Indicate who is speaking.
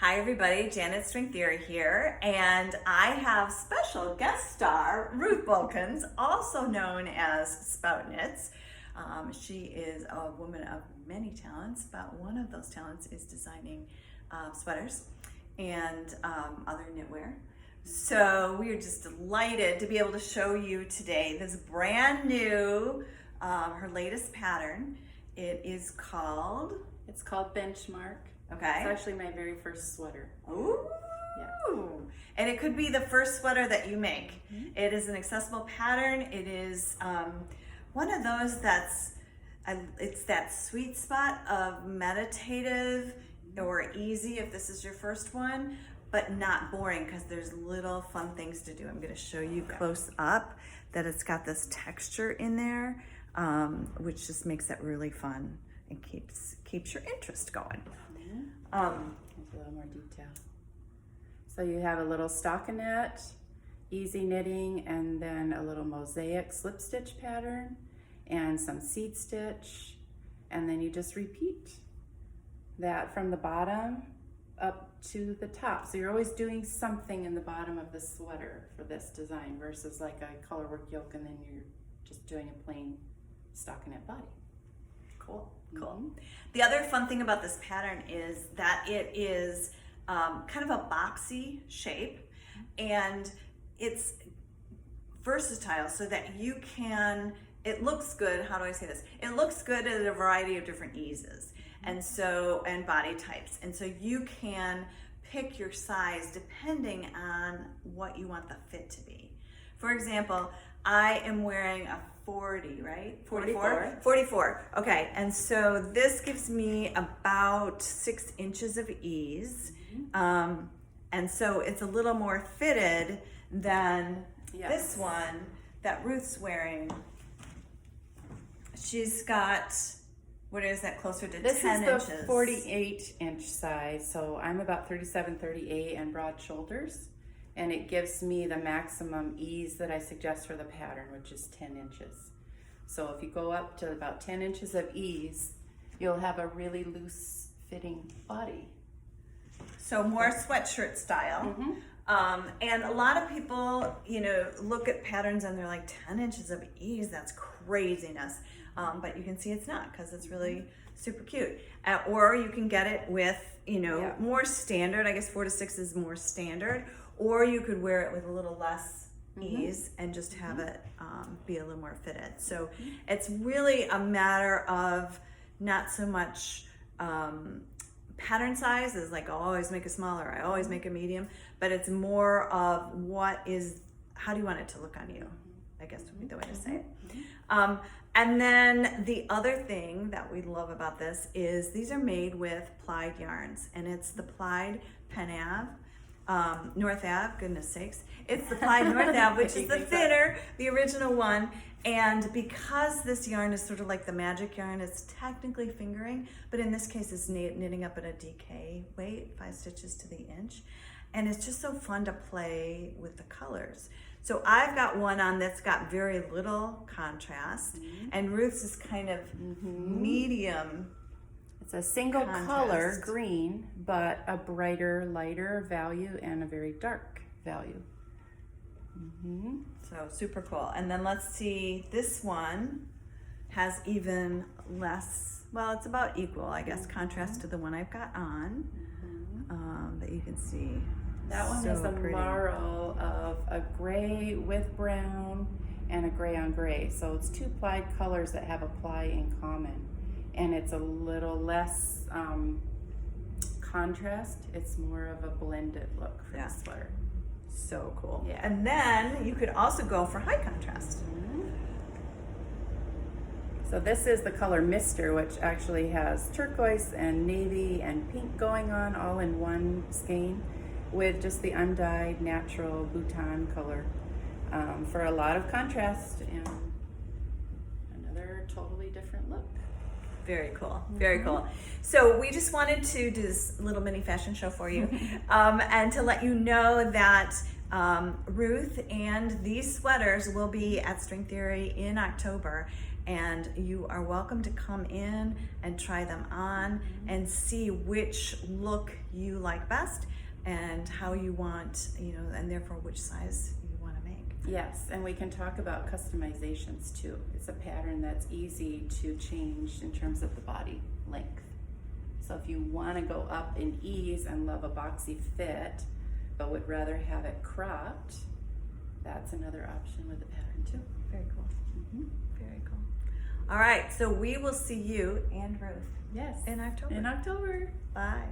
Speaker 1: Hi everybody, Janet String Theory here, and I have special guest star Ruth Boelkins, also known as Spoutknits. She is a woman of many talents, but one of those talents is designing sweaters and other knitwear. So we are just delighted to be able to show you today this brand new, her latest pattern. It's called
Speaker 2: Benchmark.
Speaker 1: Okay.
Speaker 2: It's actually my very first sweater.
Speaker 1: Ooh.
Speaker 2: Yeah.
Speaker 1: And it could be the first sweater that you make.
Speaker 2: Mm-hmm.
Speaker 1: It is an accessible pattern. It is one of those it's that sweet spot of meditative or easy if this is your first one, but not boring because there's little fun things to do. I'm going to show you close up that it's got this texture in there, which just makes it really fun and keeps your interest going.
Speaker 2: There's a little more detail. So you have a little stockinette, easy knitting, and then a little mosaic slip stitch pattern and some seed stitch, and then you just repeat that from the bottom up to the top. So you're always doing something in the bottom of the sweater for this design versus like a colorwork yoke and then you're just doing a plain stockinette body.
Speaker 1: Cool. The other fun thing about this pattern is that it is kind of a boxy shape, and it's versatile so that you can, it looks good, how do I say this? It looks good at a variety of different eases and body types. And so you can pick your size depending on what you want the fit to be. For example, I am wearing a 40, right? 44. Okay, and so this gives me about 6 inches of ease. And so it's a little more fitted than this one that Ruth's wearing. She's got, what is that, closer to 10 inches?
Speaker 2: This is the 48 inch size, so I'm about 37, 38 and broad shoulders. And it gives me the maximum ease that I suggest for the pattern, which is 10 inches. So if you go up to about 10 inches of ease, you'll have a really loose fitting body.
Speaker 1: So more sweatshirt style. And a lot of people, look at patterns and they're like, 10 inches of ease, that's craziness. But you can see it's not, because it's really super cute. Or you can get it with, more standard. I guess 4 to 6 is more standard. Or you could wear it with a little less ease and just have it be a little more fitted. So it's really a matter of not so much pattern size is like, I always make a smaller, I always make a medium, but it's more of how do you want it to look on you, I guess would be the way to say it. And then the other thing that we love about this is these are made with Plied yarns, and it's the Plied Penn Ave. North Ave, goodness sakes. It's the Plied North Ave, which is the thinner, the original one. And because this yarn is sort of like the magic yarn, it's technically fingering, but in this case it's knitting up at a DK weight, 5 stitches to the inch. And it's just so fun to play with the colors. So I've got one on that's got very little contrast, and Ruth's is kind of medium.
Speaker 2: It's a single color, green, but a brighter, lighter value and a very dark value.
Speaker 1: So super cool. And then let's see, this one has even less, well, it's about equal, I guess, contrast to the one I've got on, that you can see.
Speaker 2: That one is a marl of a gray with brown and a gray on gray. So it's 2 Plied colors that have a ply in common. And it's a little less contrast. It's more of a blended look for the sweater.
Speaker 1: So cool. Yeah. And then you could also go for high contrast.
Speaker 2: So this is the color Mister, which actually has turquoise and navy and pink going on all in one skein with just the undyed natural Bhutan color for a lot of contrast and another totally different look.
Speaker 1: Very cool, very cool. So we just wanted to do this little mini fashion show for you and to let you know that Ruth and these sweaters will be at String Theory in October. and you are welcome to come in and try them on and see which look you like best and how you want, and therefore which size you want to make.
Speaker 2: Yes, and we can talk about customizations too. It's a pattern that's easy to change in terms of the body length. So if you want to go up in ease and love a boxy fit, but would rather have it cropped, that's another option with the pattern too.
Speaker 1: Very cool. Very cool. All right, so we will see you and Ruth
Speaker 2: Yes.
Speaker 1: in October.
Speaker 2: In October.
Speaker 1: Bye.